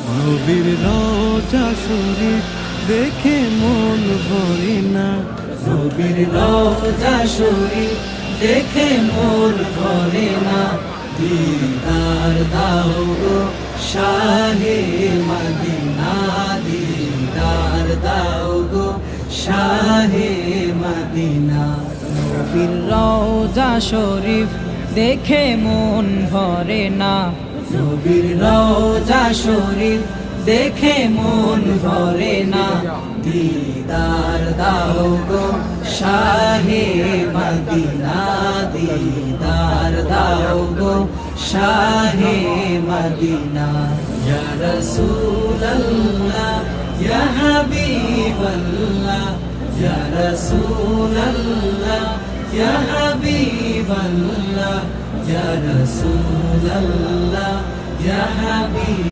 নবীর রওজা শরীফ দেখে মন ভরে না, নবীর রওজা শরীফ দেখে মন ভরে না। দিদার দাও গো শাহে মদিনা, দিদার দাও গো শাহে মদিনা। নবীর রওজা শরীফ দেখে মন ভরে না, নবীর রওজা শরীফ দেখে মন ভরে না। দিদার দাও গো শাহে মদিনা, দিদার দাও গো শাহে মদিনা। ইয়া রাসূলাল্লাহ ইয়া হাবিবাল্লাহ, ইয়া রাসূলাল্লাহ ইয়া হাবিবাল্লাহ, ইয়া রাসূলাল্লাহ ইয়া হাবিব